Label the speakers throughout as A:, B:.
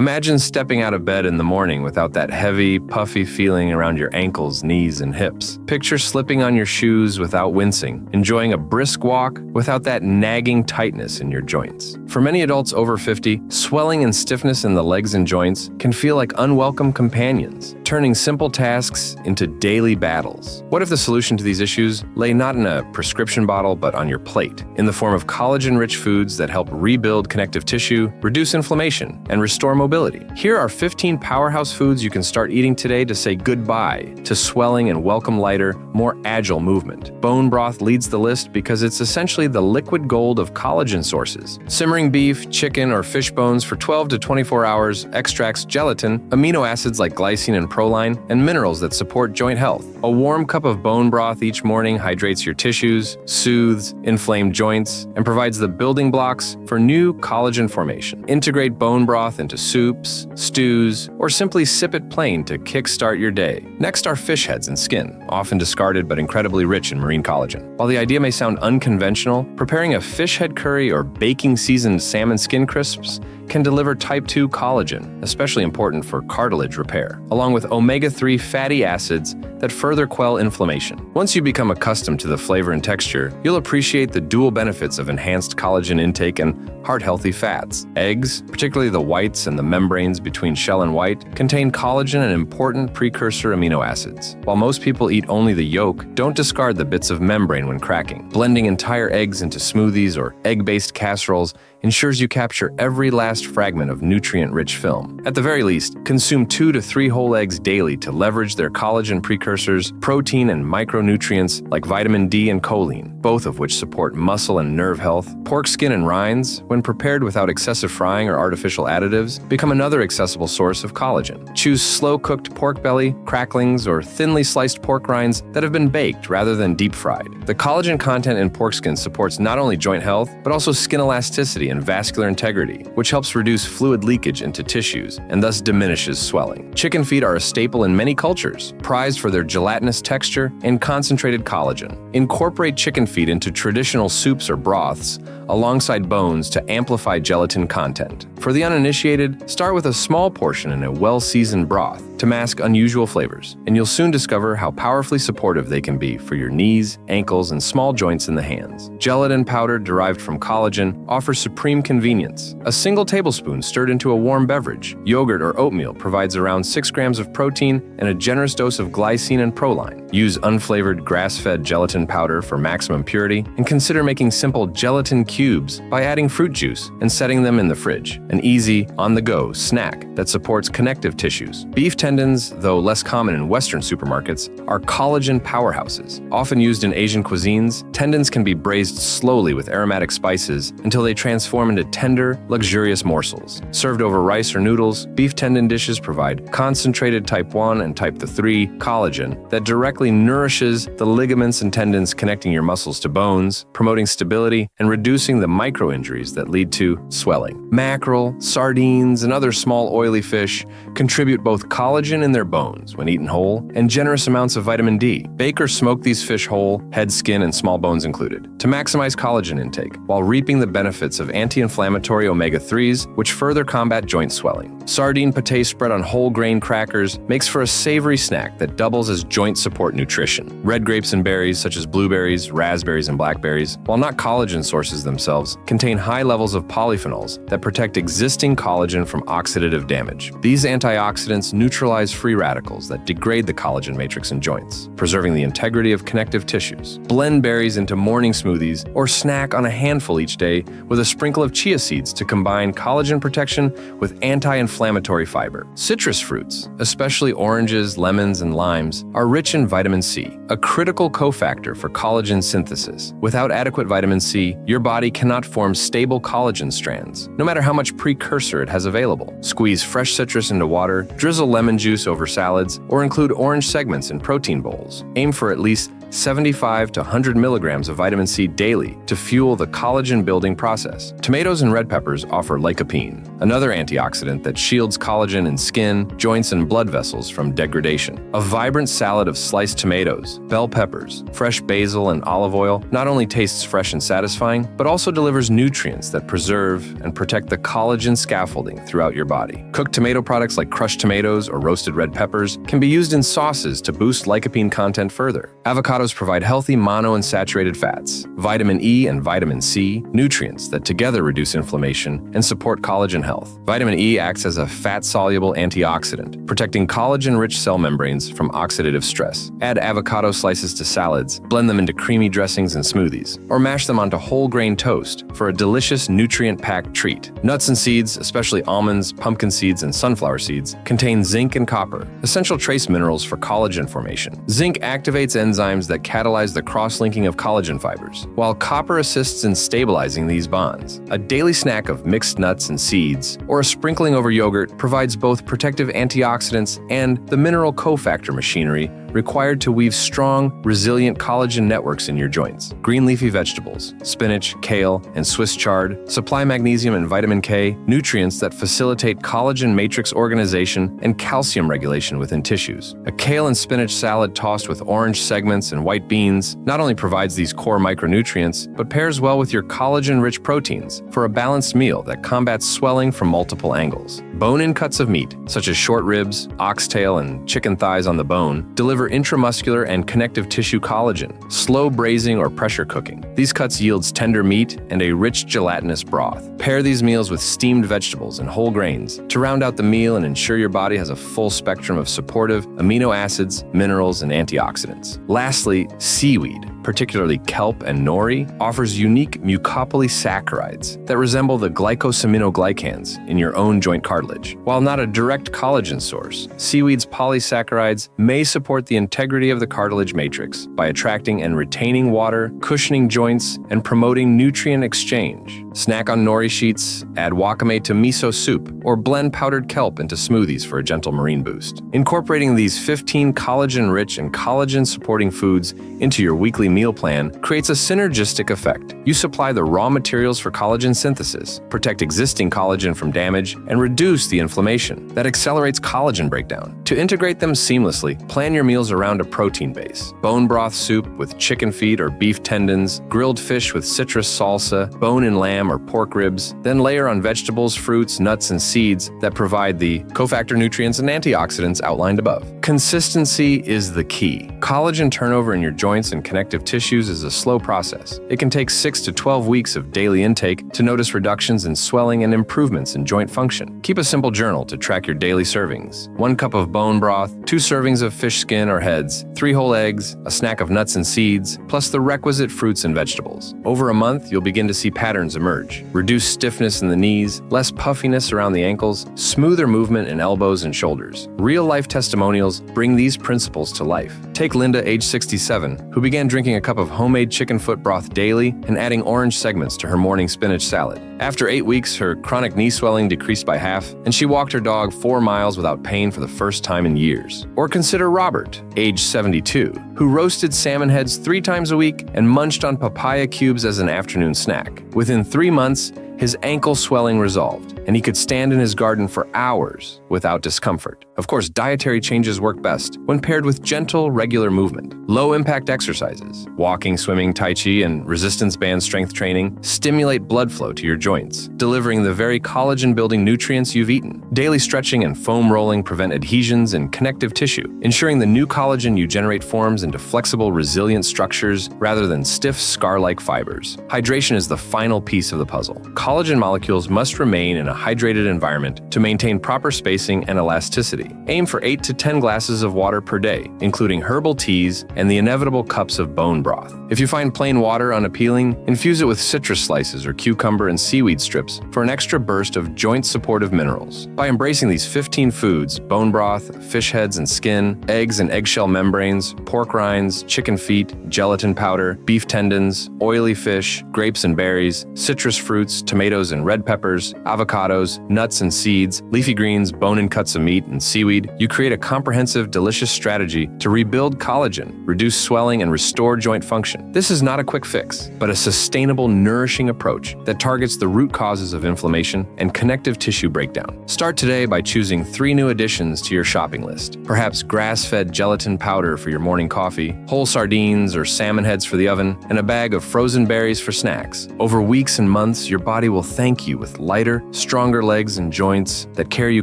A: Imagine stepping out of bed in the morning without that heavy, puffy feeling around your ankles, knees, and hips. Picture slipping on your shoes without wincing, enjoying a brisk walk without that nagging tightness in your joints. For many adults over 50, swelling and stiffness in the legs and joints can feel like unwelcome companions, turning simple tasks into daily battles. What if the solution to these issues lay not in a prescription bottle, but on your plate, in the form of collagen-rich foods that help rebuild connective tissue, reduce inflammation, and restore mobility? Here are 15 powerhouse foods you can start eating today to say goodbye to swelling and welcome lighter, more agile movement. Bone broth leads the list because it's essentially the liquid gold of collagen sources. Simmering beef, chicken, or fish bones for 12 to 24 hours extracts gelatin, amino acids like glycine and proline, and minerals that support joint health. A warm cup of bone broth each morning hydrates your tissues, soothes inflamed joints, and provides the building blocks for new collagen formation. Integrate bone broth into soups, stews, or simply sip it plain to kickstart your day. Next are fish heads and skin, often discarded but incredibly rich in marine collagen. While the idea may sound unconventional, preparing a fish head curry or baking seasoned salmon skin crisps can deliver type 2 collagen, especially important for cartilage repair, along with omega-3 fatty acids that further quell inflammation. Once you become accustomed to the flavor and texture, you'll appreciate the dual benefits of enhanced collagen intake and heart-healthy fats. Eggs, particularly the whites and the membranes between shell and white, contain collagen and important precursor amino acids. While most people eat only the yolk, don't discard the bits of membrane when cracking. Blending entire eggs into smoothies or egg-based casseroles ensures you capture every last fragment of nutrient-rich film. At the very least, consume 2 to 3 whole eggs daily to leverage their collagen precursors, protein, and micronutrients like vitamin D and choline, both of which support muscle and nerve health. Pork skin and rinds, when prepared without excessive frying or artificial additives, become another accessible source of collagen. Choose slow-cooked pork belly, cracklings, or thinly sliced pork rinds that have been baked rather than deep-fried. The collagen content in pork skin supports not only joint health, but also skin elasticity and vascular integrity, which helps reduce fluid leakage into tissues and thus diminishes swelling. Chicken feet are a staple in many cultures, prized for their gelatinous texture and concentrated collagen. Incorporate chicken feet into traditional soups or broths alongside bones to amplify gelatin content. For the uninitiated, start with a small portion in a well-seasoned broth to mask unusual flavors, and you'll soon discover how powerfully supportive they can be for your knees, ankles, and small joints in the hands. Gelatin powder derived from collagen offers supreme convenience. A single tablespoon stirred into a warm beverage. Yogurt or oatmeal provides around 6 grams of protein and a generous dose of glycine and proline. Use unflavored grass-fed gelatin powder for maximum purity, and consider making simple gelatin cubes by adding fruit juice and setting them in the fridge. An easy, on-the-go snack that supports connective tissues. Beef tendons, though less common in Western supermarkets, are collagen powerhouses. Often used in Asian cuisines, tendons can be braised slowly with aromatic spices until they transform into tender, luxurious morsels. Served over rice or noodles, beef tendon dishes provide concentrated type 1 and type 3 collagen that directly nourishes the ligaments and tendons connecting your muscles to bones, promoting stability and reducing the micro-injuries that lead to swelling. Mackerel, sardines, and other small oily fish contribute both collagen in their bones when eaten whole and generous amounts of vitamin D. Bake or smoke these fish whole, head, skin, and small bones included, to maximize collagen intake while reaping the benefits of anti-inflammatory omega-3s, which further combat joint swelling. Sardine pâté spread on whole grain crackers makes for a savory snack that doubles as joint support nutrition. Red grapes and berries such as blueberries, raspberries, and blackberries, while not collagen sources themselves, contain high levels of polyphenols that protect existing collagen from oxidative damage. These antioxidants neutralize free radicals that degrade the collagen matrix in joints, preserving the integrity of connective tissues. Blend berries into morning smoothies or snack on a handful each day with a sprinkle of chia seeds to combine collagen protection with anti-inflammatory fiber. Citrus fruits, especially oranges, lemons, and limes, are rich in vitamin C, a critical cofactor for collagen synthesis. Without adequate vitamin C, your body cannot form stable collagen strands, no matter how much precursor it has available. Squeeze fresh citrus into water, drizzle lemon juice over salads, or include orange segments in protein bowls. Aim for at least 75 to 100 milligrams of vitamin C daily to fuel the collagen-building process. Tomatoes and red peppers offer lycopene, another antioxidant that shields collagen in skin, joints, and blood vessels from degradation. A vibrant salad of sliced tomatoes, bell peppers, fresh basil, and olive oil not only tastes fresh and satisfying, but also delivers nutrients that preserve and protect the collagen scaffolding throughout your body. Cooked tomato products like crushed tomatoes or roasted red peppers can be used in sauces to boost lycopene content further. Avocados provide healthy monounsaturated fats, vitamin E and vitamin C, nutrients that together reduce inflammation and support collagen health. Vitamin E acts as a fat-soluble antioxidant, protecting collagen-rich cell membranes from oxidative stress. Add avocado slices to salads, blend them into creamy dressings and smoothies, or mash them onto whole grain toast for a delicious nutrient-packed treat. Nuts and seeds, especially almonds, pumpkin seeds, and sunflower seeds, contain zinc and copper, essential trace minerals for collagen formation. Zinc activates enzymes that catalyze the cross-linking of collagen fibers, while copper assists in stabilizing these bonds. A daily snack of mixed nuts and seeds, or a sprinkling over yogurt, provides both protective antioxidants and the mineral cofactor machinery required to weave strong, resilient collagen networks in your joints. Green leafy vegetables, spinach, kale, and Swiss chard supply magnesium and vitamin K, nutrients that facilitate collagen matrix organization and calcium regulation within tissues. A kale and spinach salad tossed with orange segments and white beans not only provides these core micronutrients, but pairs well with your collagen-rich proteins for a balanced meal that combats swelling from multiple angles. Bone-in cuts of meat, such as short ribs, oxtail, and chicken thighs on the bone, deliver intramuscular and connective tissue collagen. Slow braising or pressure cooking. These cuts yields tender meat and a rich gelatinous broth. Pair these meals with steamed vegetables and whole grains to round out the meal and ensure your body has a full spectrum of supportive amino acids, minerals, and antioxidants. Lastly, seaweed, particularly kelp and nori, offers unique mucopolysaccharides that resemble the glycosaminoglycans in your own joint cartilage. While not a direct collagen source, seaweed's polysaccharides may support the integrity of the cartilage matrix by attracting and retaining water, cushioning joints, and promoting nutrient exchange. Snack on nori sheets, add wakame to miso soup, or blend powdered kelp into smoothies for a gentle marine boost. Incorporating these 15 collagen-rich and collagen-supporting foods into your weekly meal plan creates a synergistic effect. You supply the raw materials for collagen synthesis, protect existing collagen from damage, and reduce the inflammation that accelerates collagen breakdown. To integrate them seamlessly, plan your meals around a protein base. Bone broth soup with chicken feet or beef tendons, grilled fish with citrus salsa, bone-in lamb or pork ribs, then layer on vegetables, fruits, nuts, and seeds that provide the cofactor nutrients and antioxidants outlined above. Consistency is the key. Collagen turnover in your joints and connective tissues is a slow process. It can take 6 to 12 weeks of daily intake to notice reductions in swelling and improvements in joint function. Keep a simple journal to track your daily servings. 1 cup of bone broth, 2 servings of fish skin or heads, 3 whole eggs, a snack of nuts and seeds, plus the requisite fruits and vegetables. Over a month, you'll begin to see patterns emerge. Reduced stiffness in the knees, less puffiness around the ankles, smoother movement in elbows and shoulders. Real-life testimonials bring these principles to life. Take Linda, age 67, who began drinking a cup of homemade chicken foot broth daily and adding orange segments to her morning spinach salad. After 8 weeks, her chronic knee swelling decreased by half, and she walked her dog 4 miles without pain for the first time in years. Or consider Robert, age 72, who roasted salmon heads 3 times a week and munched on papaya cubes as an afternoon snack. Within 3 months, his ankle swelling resolved, and he could stand in his garden for hours without discomfort. Of course, dietary changes work best when paired with gentle, regular movement. Low-impact exercises, walking, swimming, tai chi, and resistance band strength training stimulate blood flow to your joints, delivering the very collagen-building nutrients you've eaten. Daily stretching and foam rolling prevent adhesions in connective tissue, ensuring the new collagen you generate forms into flexible, resilient structures rather than stiff, scar-like fibers. Hydration is the final piece of the puzzle. Collagen molecules must remain in a hydrated environment to maintain proper spacing and elasticity. Aim for 8 to 10 glasses of water per day, including herbal teas and the inevitable cups of bone broth. If you find plain water unappealing, infuse it with citrus slices or cucumber and seaweed strips for an extra burst of joint-supportive minerals. By embracing these 15 foods, bone broth, fish heads and skin, eggs and eggshell membranes, pork rinds, chicken feet, gelatin powder, beef tendons, oily fish, grapes and berries, citrus fruits, tomatoes and red peppers, avocado, avocados, nuts and seeds, leafy greens, bone-in cuts of meat, and seaweed, you create a comprehensive, delicious strategy to rebuild collagen, reduce swelling, and restore joint function. This is not a quick fix, but a sustainable, nourishing approach that targets the root causes of inflammation and connective tissue breakdown. Start today by choosing 3 new additions to your shopping list. Perhaps grass-fed gelatin powder for your morning coffee, whole sardines or salmon heads for the oven, and a bag of frozen berries for snacks. Over weeks and months, your body will thank you with lighter, stronger legs and joints that carry you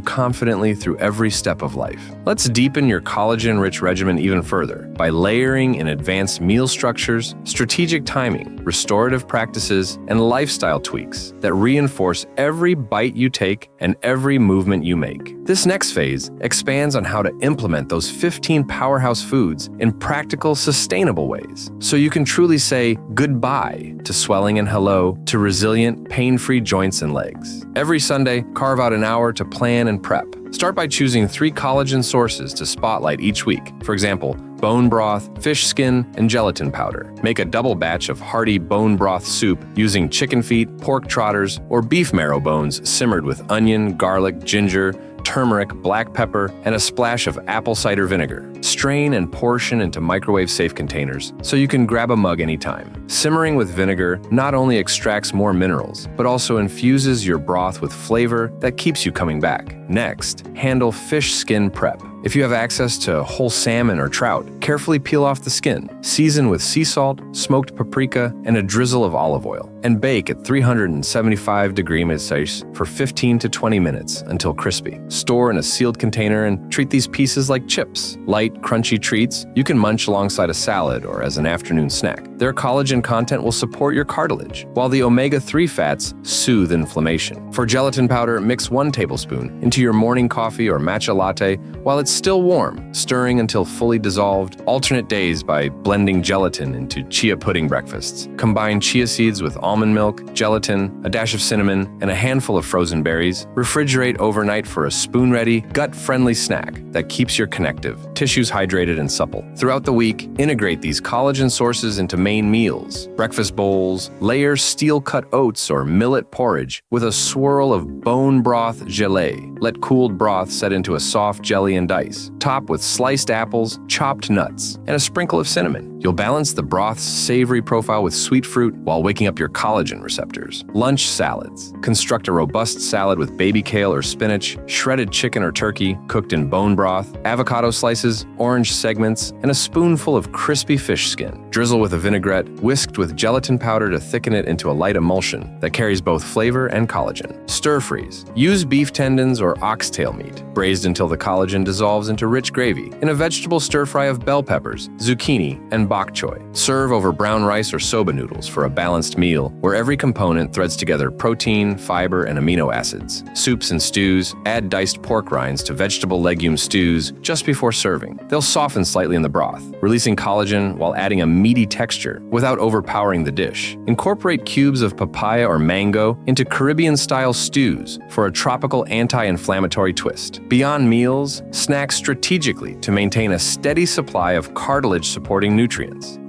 A: confidently through every step of life. Let's deepen your collagen-rich regimen even further by layering in advanced meal structures, strategic timing, restorative practices, and lifestyle tweaks that reinforce every bite you take and every movement you make. This next phase expands on how to implement those 15 powerhouse foods in practical, sustainable ways, so you can truly say goodbye to swelling and hello to resilient, pain-free joints and legs. Every Sunday, carve out an hour to plan and prep. Start by choosing 3 collagen sources to spotlight each week. For example, bone broth, fish skin, and gelatin powder. Make a double batch of hearty bone broth soup using chicken feet, pork trotters, or beef marrow bones simmered with onion, garlic, ginger, turmeric, black pepper, and a splash of apple cider vinegar. Strain and portion into microwave-safe containers so you can grab a mug anytime. Simmering with vinegar not only extracts more minerals, but also infuses your broth with flavor that keeps you coming back. Next, handle fish skin prep. If you have access to whole salmon or trout, carefully peel off the skin, season with sea salt, smoked paprika, and a drizzle of olive oil, and bake at 375 degrees Celsius for 15 to 20 minutes until crispy. Store in a sealed container and treat these pieces like chips. Light, crunchy treats you can munch alongside a salad or as an afternoon snack. Their collagen content will support your cartilage, while the omega-3 fats soothe inflammation. For gelatin powder, mix 1 tablespoon into your morning coffee or matcha latte while it's still warm, stirring until fully dissolved. Alternate days by blending gelatin into chia pudding breakfasts. Combine chia seeds with almond milk, gelatin, a dash of cinnamon, and a handful of frozen berries. Refrigerate overnight for a spoon-ready, gut-friendly snack that keeps your connective tissues hydrated and supple. Throughout the week, integrate these collagen sources into main meals, breakfast bowls, layer steel-cut oats or millet porridge with a swirl of bone broth gelée. Let cooled broth set into a soft jelly and dice. Top with sliced apples, chopped nuts, and a sprinkle of cinnamon. You'll balance the broth's savory profile with sweet fruit while waking up your collagen receptors. Lunch salads. Construct a robust salad with baby kale or spinach, shredded chicken or turkey cooked in bone broth, avocado slices, orange segments, and a spoonful of crispy fish skin. Drizzle with a vinaigrette, whisked with gelatin powder to thicken it into a light emulsion that carries both flavor and collagen. Stir freeze. Use beef tendons or oxtail meat, braised until the collagen dissolves into rich gravy, in a vegetable stir-fry of bell peppers, zucchini, and bok choy. Serve over brown rice or soba noodles for a balanced meal where every component threads together protein, fiber, and amino acids. Soups and stews, add diced pork rinds to vegetable legume stews just before serving. They'll soften slightly in the broth, releasing collagen while adding a meaty texture without overpowering the dish. Incorporate cubes of papaya or mango into Caribbean-style stews for a tropical anti-inflammatory twist. Beyond meals, snack strategically to maintain a steady supply of cartilage-supporting nutrients.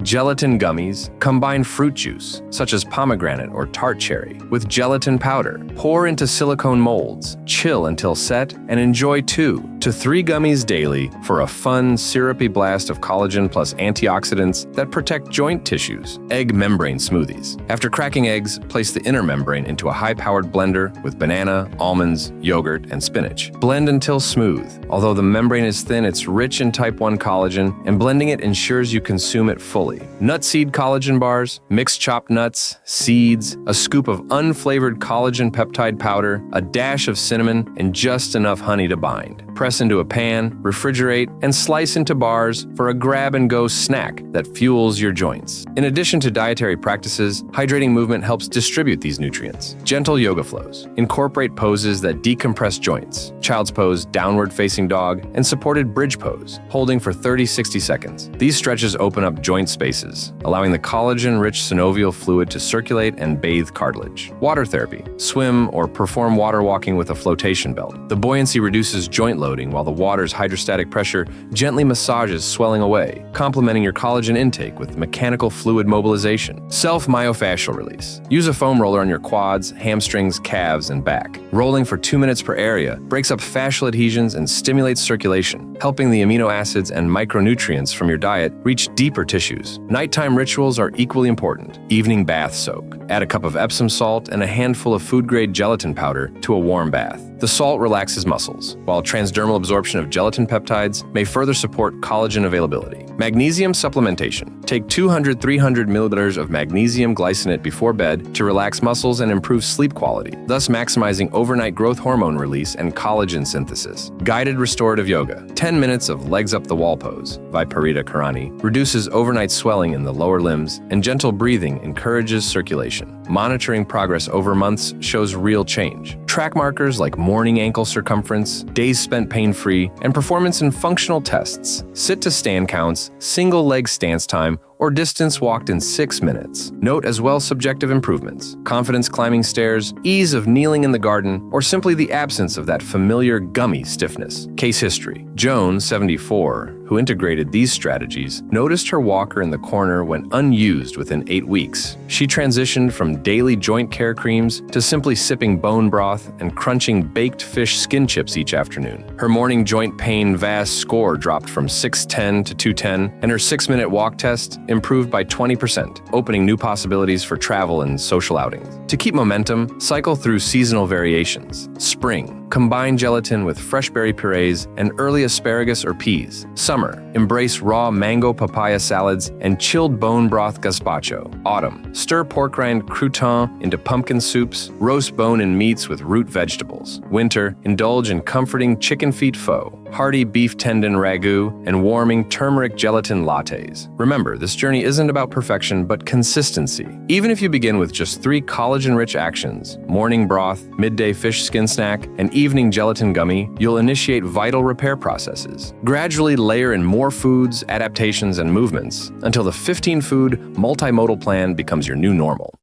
A: Gelatin gummies combine fruit juice, such as pomegranate or tart cherry, with gelatin powder. Pour into silicone molds, chill until set, and enjoy 2 to 3 gummies daily for a fun, syrupy blast of collagen plus antioxidants that protect joint tissues. Egg membrane smoothies. After cracking eggs, place the inner membrane into a high-powered blender with banana, almonds, yogurt, and spinach. Blend until smooth. Although the membrane is thin, it's rich in type 1 collagen, and blending it ensures you consume it fully. Nut seed collagen bars, mixed chopped nuts, seeds, a scoop of unflavored collagen peptide powder, a dash of cinnamon, and just enough honey to bind. Press into a pan, refrigerate, and slice into bars for a grab-and-go snack that fuels your joints. In addition to dietary practices, hydrating movement helps distribute these nutrients. Gentle yoga flows. Incorporate poses that decompress joints. Child's pose, downward-facing dog, and supported bridge pose, holding for 30-60 seconds. These stretches open up joint spaces, allowing the collagen-rich synovial fluid to circulate and bathe cartilage. Water therapy. Swim or perform water walking with a flotation belt. The buoyancy reduces joint load loading while the water's hydrostatic pressure gently massages swelling away, complementing your collagen intake with mechanical fluid mobilization. Self-myofascial release. Use a foam roller on your quads, hamstrings, calves, and back. Rolling for 2 minutes per area breaks up fascial adhesions and stimulates circulation, helping the amino acids and micronutrients from your diet reach deeper tissues. Nighttime rituals are equally important. Evening bath soak. Add a cup of Epsom salt and a handful of food-grade gelatin powder to a warm bath. The salt relaxes muscles, while transdermal absorption of gelatin peptides may further support collagen availability. Magnesium supplementation. Take 200-300 milliliters of magnesium glycinate before bed to relax muscles and improve sleep quality, thus maximizing overnight growth hormone release and collagen synthesis. Guided restorative yoga. 10 minutes of legs up the wall pose, Viparita Karani, reduces overnight swelling in the lower limbs, and gentle breathing encourages circulation. Monitoring progress over months shows real change. Track markers like morning ankle circumference, days spent pain-free, and performance in functional tests, sit-to-stand counts, single leg stance time, or distance walked in 6 minutes. Note as well subjective improvements, confidence climbing stairs, ease of kneeling in the garden, or simply the absence of that familiar gummy stiffness. Case history. Joan, 74, who integrated these strategies, noticed her walker in the corner went unused within 8 weeks. She transitioned from daily joint care creams to simply sipping bone broth and crunching baked fish skin chips each afternoon. Her morning joint pain VAS score dropped from 610 to 210, and her 6-minute walk test improved by 20%, opening new possibilities for travel and social outings. To keep momentum, cycle through seasonal variations. Spring, combine gelatin with fresh berry purees and early asparagus or peas. Summer, embrace raw mango papaya salads and chilled bone broth gazpacho. Autumn, stir pork rind crouton into pumpkin soups, roast bone and meats with root vegetables. Winter, indulge in comforting chicken feet pho, hearty beef tendon ragu, and warming turmeric gelatin lattes. Remember, this journey isn't about perfection, but consistency. Even if you begin with just 3 collagen-rich actions, morning broth, midday fish skin snack, and evening gelatin gummy, you'll initiate vital repair processes. Gradually layer in more foods, adaptations, and movements until the 15-food multimodal plan becomes your new normal.